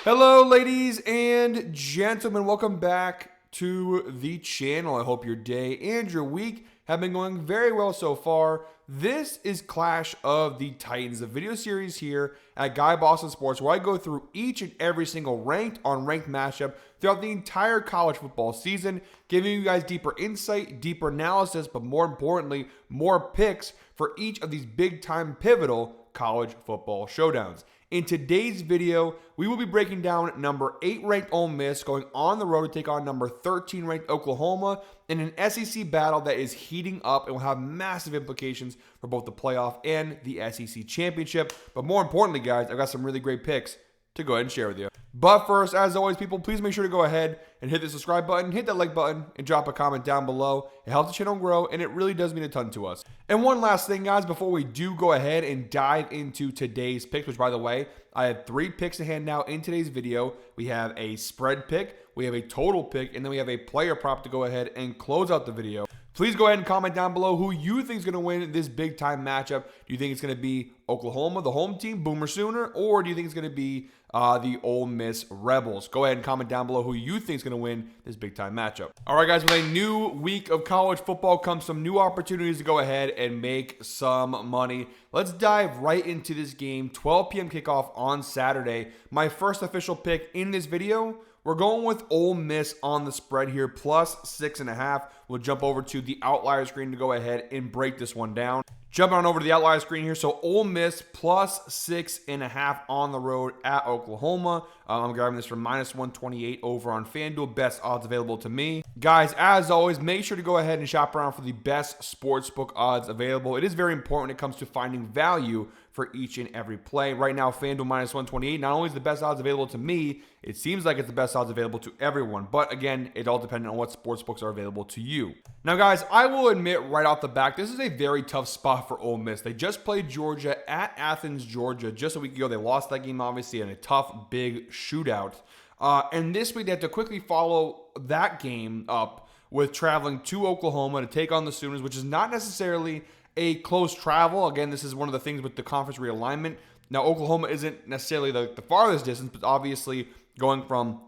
Hello, ladies and gentlemen. Welcome back to the channel. I hope your day and your week have been going very well so far. This is Clash of the Titans, the video series here at Guy Boston Sports, where I go through each and every single ranked on-ranked matchup throughout the entire college football season, giving you guys deeper insight, deeper analysis, but more importantly, more picks for each of these big-time pivotal college football showdowns. In today's video, we will be breaking down number 8 ranked Ole Miss going on the road to take on number 13 ranked Oklahoma in an SEC battle that is heating up and will have massive implications for both the playoff and the SEC championship. But more importantly, guys, I've got some really great picks to go ahead and share with you. But first, as always, people, please make sure to go ahead and hit the subscribe button, hit that like button, and drop a comment down below. It helps the channel grow, and it really does mean a ton to us. And one last thing, guys, before we do go ahead and dive into today's picks, which, by the way, I have 3 picks to hand out in today's video. We have a spread pick, we have a total pick, and then we have a player prop to go ahead and close out the video. Please go ahead and comment down below who you think is going to win this big-time matchup. Do you think it's going to be Oklahoma, the home team, Boomer Sooner, or do you think it's going to be the Ole Miss Rebels? Go ahead and comment down below who you think is going to win this big-time matchup. All right, guys, with a new week of college football comes some new opportunities to go ahead and make some money. Let's dive right into this game. 12 p.m. kickoff on Saturday. My first official pick in this video, we're going with Ole Miss on the spread here, plus 6.5. We'll jump over to the outlier screen to go ahead and break this one down. Jumping on over to the outlier screen here. So Ole Miss plus 6.5 on the road at Oklahoma. I'm grabbing this from minus 128 over on FanDuel. Best odds available to me. Guys, as always, make sure to go ahead and shop around for the best sportsbook odds available. It is very important when it comes to finding value for each and every play. Right now, FanDuel minus 128 not only is the best odds available to me, it seems like it's the best odds available to everyone. But again, it all depends on what sportsbooks are available to you. Now, guys, I will admit right off the back, this is a very tough spot for Ole Miss. They just played Georgia at Athens, Georgia, just a week ago. They lost that game, obviously, in a tough, big shootout. And this week, they have to quickly follow that game up with traveling to Oklahoma to take on the Sooners, which is not necessarily a close travel. Again, this is one of the things with the conference realignment. Now, Oklahoma isn't necessarily the farthest distance, but obviously going from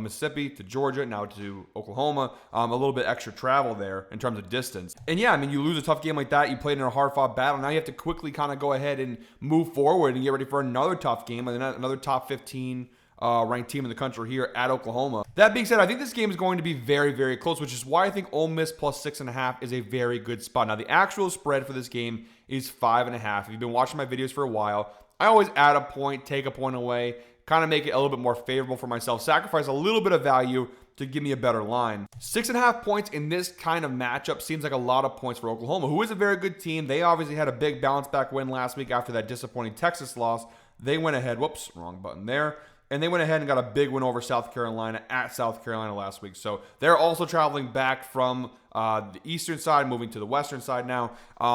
Mississippi to Georgia, now to Oklahoma, a little bit extra travel there in terms of distance. And yeah, I mean, you lose a tough game like that, you played in a hard-fought battle, now you have to quickly kind of go ahead and move forward and get ready for another tough game, and another top 15 ranked team in the country here at Oklahoma. That being said, I think this game is going to be very, very close, which is why I think Ole Miss plus 6.5 is a very good spot. Now, the actual spread for this game is 5.5. If you've been watching my videos for a while, I always add a point, take a point away, kind of make it a little bit more favorable for myself, sacrifice a little bit of value to give me a better line. 6.5 points in this kind of matchup seems like a lot of points for Oklahoma, who is a very good team. They obviously had a big bounce back win last week after that disappointing Texas loss. They went ahead, whoops, wrong button there. And they went ahead and got a big win over South Carolina at South Carolina last week. So they're also traveling back from the eastern side, moving to the western side now.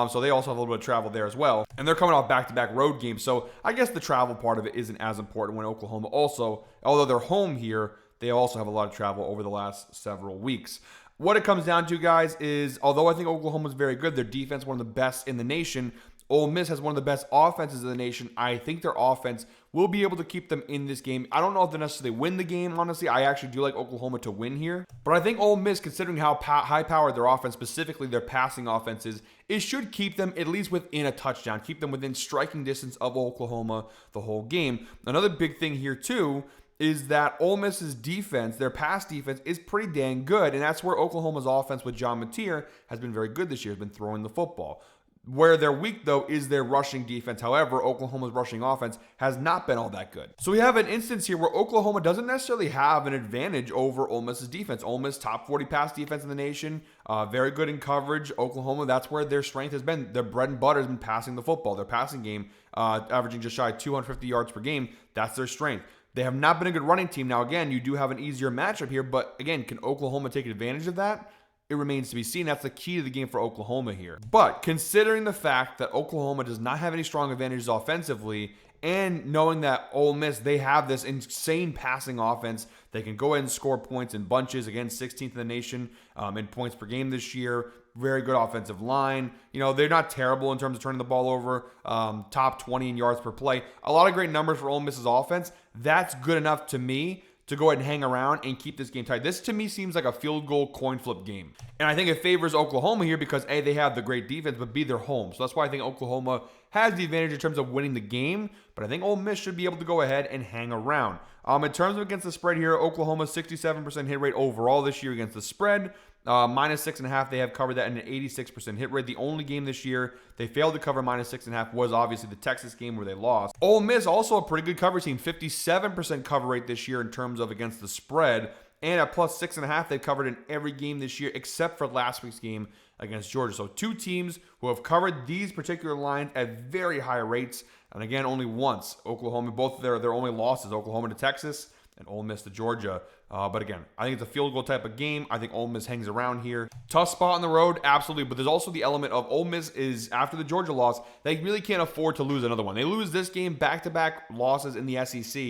So they also have a little bit of travel there as well. And they're coming off back-to-back road games. So I guess the travel part of it isn't as important when Oklahoma also, although they're home here, they also have a lot of travel over the last several weeks. What it comes down to, guys, is although I think Oklahoma is very good, their defense one of the best in the nation, Ole Miss has one of the best offenses in the nation. I think their offense will be able to keep them in this game. I don't know if they necessarily win the game, honestly. I actually do like Oklahoma to win here. But I think Ole Miss, considering how high-powered their offense, specifically their passing offense is, it should keep them at least within a touchdown, keep them within striking distance of Oklahoma the whole game. Another big thing here, too, is that Ole Miss's defense, their pass defense, is pretty dang good. And that's where Oklahoma's offense with John Mateer has been very good this year, has been throwing the football. Where they're weak, though, is their rushing defense. However, Oklahoma's rushing offense has not been all that good. So we have an instance here where Oklahoma doesn't necessarily have an advantage over Ole Miss's defense. Ole Miss, top 40 pass defense in the nation, very good in coverage. Oklahoma, that's where their strength has been. Their bread and butter has been passing the football. Their passing game, averaging just shy of 250 yards per game, that's their strength. They have not been a good running team. Now, again, you do have an easier matchup here, but again, can Oklahoma take advantage of that? It remains to be seen. That's the key to the game for Oklahoma here. But considering the fact that Oklahoma does not have any strong advantages offensively, and knowing that Ole Miss, they have this insane passing offense, they can go ahead and score points in bunches. Again, 16th in the nation in points per game this year. Very good offensive line. You know, they're not terrible in terms of turning the ball over. Top 20 in yards per play. A lot of great numbers for Ole Miss's offense. that's good enough to me to go ahead and hang around and keep this game tight. This to me seems like a field goal coin flip game. And I think it favors Oklahoma here because A, they have the great defense, but B, they're home. So that's why I think Oklahoma has the advantage in terms of winning the game, but I think Ole Miss should be able to go ahead and hang around. In terms of against the spread here, Oklahoma's 67% hit rate overall this year against the spread. Minus 6.5, they have covered that in an 86% hit rate. The only game this year they failed to cover minus 6.5 was obviously the Texas game where they lost. Ole Miss also a pretty good cover team, 57% cover rate this year in terms of against the spread. And at plus 6.5, they've covered in every game this year except for last week's game against Georgia. So two teams who have covered these particular lines at very high rates. And again, only once. Oklahoma, both their only losses, Oklahoma to Texas and Ole Miss to Georgia. But again, I think it's a field goal type of game. I think Ole Miss hangs around here. Tough spot on the road, absolutely. But there's also the element of Ole Miss is, after the Georgia loss, they really can't afford to lose another one. They lose this game, back-to-back losses in the SEC.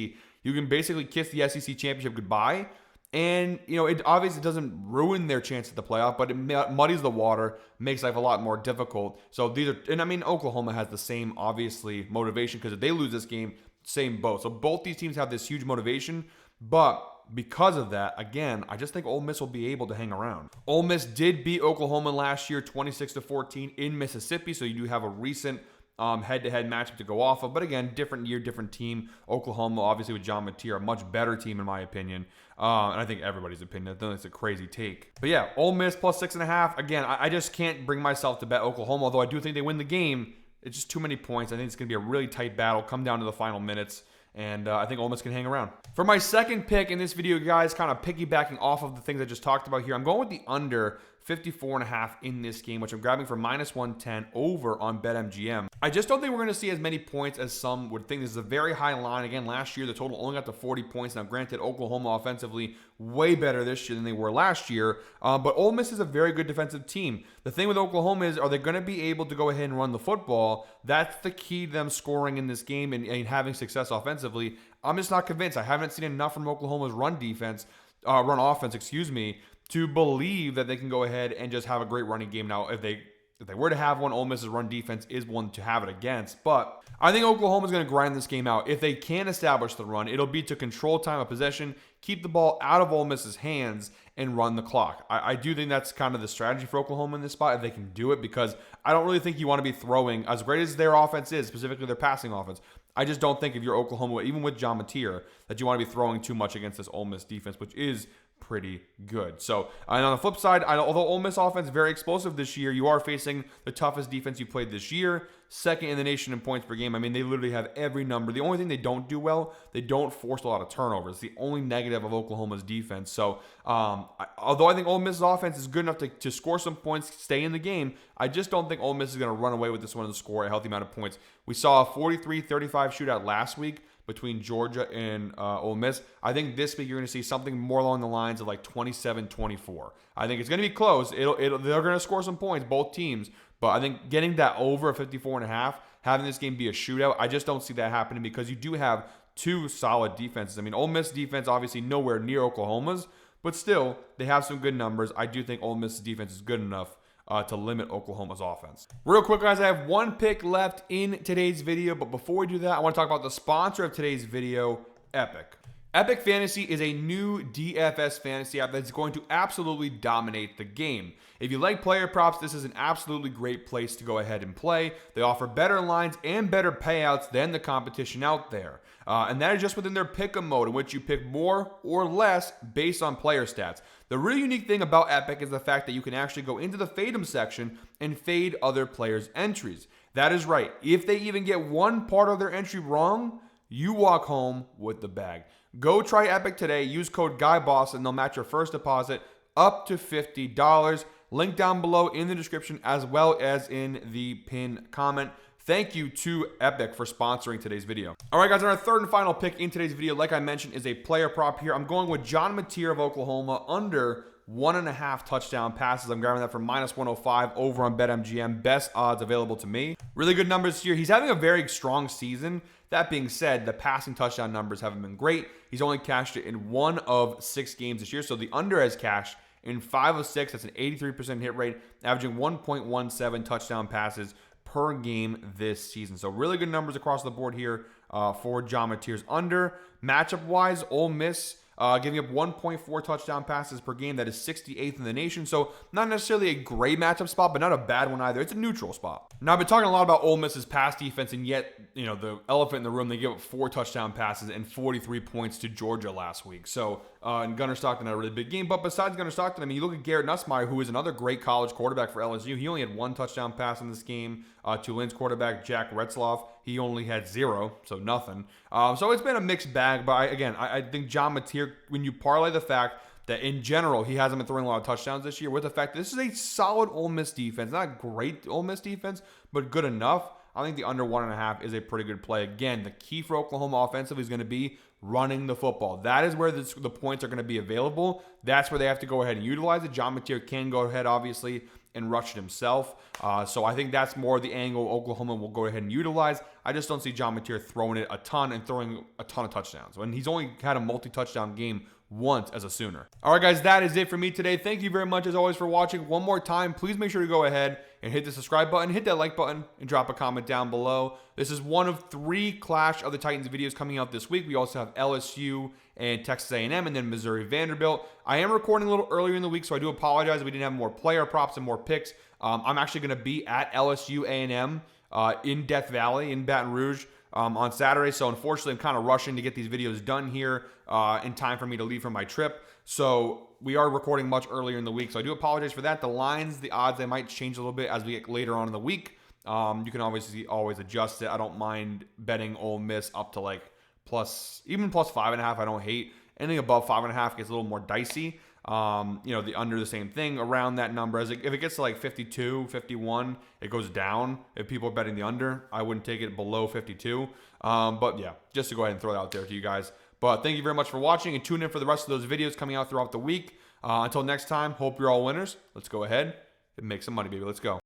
You can basically kiss the SEC championship goodbye. And, it obviously doesn't ruin their chance at the playoff, but it muddies the water, makes life a lot more difficult. So Oklahoma has the same, obviously, motivation because if they lose this game, same boat. So both these teams have this huge motivation, but because of that, again, I just think Ole Miss will be able to hang around. Ole Miss did beat Oklahoma last year 26-14 in Mississippi, so you do have a recent head-to-head matchup to go off of. But again, different year, different team. Oklahoma, obviously with John Mateer, a much better team in my opinion. And I think everybody's opinion. I think it's a crazy take. But yeah, Ole Miss plus 6.5. Again, I just can't bring myself to bet Oklahoma, although I do think they win the game. It's just too many points. I think it's going to be a really tight battle, come down to the final minutes. And I think Ole Miss can hang around. For my second pick in this video, guys, kind of piggybacking off of the things I just talked about here, I'm going with the under 54.5 in this game, which I'm grabbing for minus 110 over on BetMGM. I just don't think we're going to see as many points as some would think. This is a very high line. Again, last year, the total only got to 40 points. Now, granted, Oklahoma offensively way better this year than they were last year, but Ole Miss is a very good defensive team. The thing with Oklahoma is, are they going to be able to go ahead and run the football? That's the key to them scoring in this game and having success offensively. I'm just not convinced. I haven't seen enough from Oklahoma's run offense, to believe that they can go ahead and just have a great running game. Now, if they were to have one, Ole Miss's run defense is one to have it against. But I think Oklahoma's going to grind this game out. If they can establish the run, it'll be to control time of possession, keep the ball out of Ole Miss's hands, and run the clock. I do think that's kind of the strategy for Oklahoma in this spot, if they can do it, because I don't really think you want to be throwing, as great as their offense is, specifically their passing offense, I just don't think if you're Oklahoma, even with John Mateer, that you want to be throwing too much against this Ole Miss defense, which is pretty good. So, and on the flip side, although Ole Miss offense is very explosive this year, you are facing the toughest defense you played this year, second in the nation in points per game. I mean, they literally have every number. The only thing they don't do well, they don't force a lot of turnovers. It's the only negative of Oklahoma's defense. So, although I think Ole Miss's offense is good enough to score some points, stay in the game, I just don't think Ole Miss is going to run away with this one and score a healthy amount of points. We saw a 43-35 shootout last week between Georgia and Ole Miss. I think this week you're going to see something more along the lines of like 27-24. I think it's going to be close. They're going to score some points, both teams. But I think getting that over 54.5, having this game be a shootout, I just don't see that happening because you do have two solid defenses. I mean, Ole Miss defense obviously nowhere near Oklahoma's, but still, they have some good numbers. I do think Ole Miss's defense is good enough to limit Oklahoma's offense. Real quick, guys, I have one pick left in today's video, but before we do that, I want to talk about the sponsor of today's video, Epic. Epic Fantasy is a new DFS fantasy app that's going to absolutely dominate the game. If you like player props, this is an absolutely great place to go ahead and play. They offer better lines and better payouts than the competition out there. And that is just within their pick'em mode, in which you pick more or less based on player stats. The really unique thing about Epic is the fact that you can actually go into the fade 'em section and fade other players' entries. That is right. If they even get one part of their entry wrong, you walk home with the bag. Go try Epic today. Use code GUYBOSS and they'll match your first deposit up to $50. Link down below in the description as well as in the pinned comment. Thank you to Epic for sponsoring today's video. All right, guys, our third and final pick in today's video, like I mentioned, is a player prop here. I'm going with John Mateer of Oklahoma under 1.5 touchdown passes. I'm grabbing that for minus 105 over on BetMGM. Best odds available to me. Really good numbers here. He's having a very strong season. That being said, the passing touchdown numbers haven't been great. He's only cashed it in 1 of 6 games this year. So the under has cashed in 5 of 6. That's an 83% hit rate, averaging 1.17 touchdown passes per game this season. So really good numbers across the board here. for John Mateer's under. Matchup-wise, Ole Miss giving up 1.4 touchdown passes per game. That is 68th in the nation. So not necessarily a great matchup spot, but not a bad one either. It's a neutral spot. Now, I've been talking a lot about Ole Miss's pass defense, and yet, the elephant in the room, they give up 4 touchdown passes and 43 points to Georgia last week. So, and Gunnar Stockton had a really big game. But besides Gunnar Stockton, I mean, you look at Garrett Nussmeier, who is another great college quarterback for LSU. He only had 1 touchdown pass in this game. Tulane's quarterback, Jack Retzloff, he only had 0, so nothing. So it's been a mixed bag. But I think John Mateer, when you parlay the fact that in general he hasn't been throwing a lot of touchdowns this year, with the fact that this is a solid Ole Miss defense, not a great Ole Miss defense, but good enough, I think the under 1.5 is a pretty good play. Again, the key for Oklahoma offensively is going to be running the football. That is where the points are going to be available. That's where they have to go ahead and utilize it. John Mateer can go ahead, obviously, and rush it himself. So I think that's more the angle Oklahoma will go ahead and utilize. I just don't see John Mateer throwing it a ton and throwing a ton of touchdowns. And he's only had a multi-touchdown game once as a Sooner. All right, guys, that is it for me today. Thank you very much, as always, for watching. One more time, please make sure to go ahead and hit the subscribe button, hit that like button, and drop a comment down below. This is one of 3 Clash of the Titans videos coming out this week. We also have LSU and Texas A&M, and then Missouri Vanderbilt. I am recording a little earlier in the week, so I do apologize if we didn't have more player props and more picks. I'm actually going to be at LSU A&M in Death Valley in Baton Rouge on Saturday. So unfortunately, I'm kind of rushing to get these videos done here in time for me to leave for my trip. So we are recording much earlier in the week. So I do apologize for that. The lines, the odds, they might change a little bit as we get later on in the week. You can obviously always adjust it. I don't mind betting Ole Miss up to like even plus 5.5. I don't hate. Anything above 5.5 gets a little more dicey. The under, the same thing around that number. If it gets to like 52, 51, it goes down. If people are betting the under, I wouldn't take it below 52. But yeah, just to go ahead and throw that out there to you guys. But thank you very much for watching, and tune in for the rest of those videos coming out throughout the week. Until next time, hope you're all winners. Let's go ahead and make some money, baby. Let's go.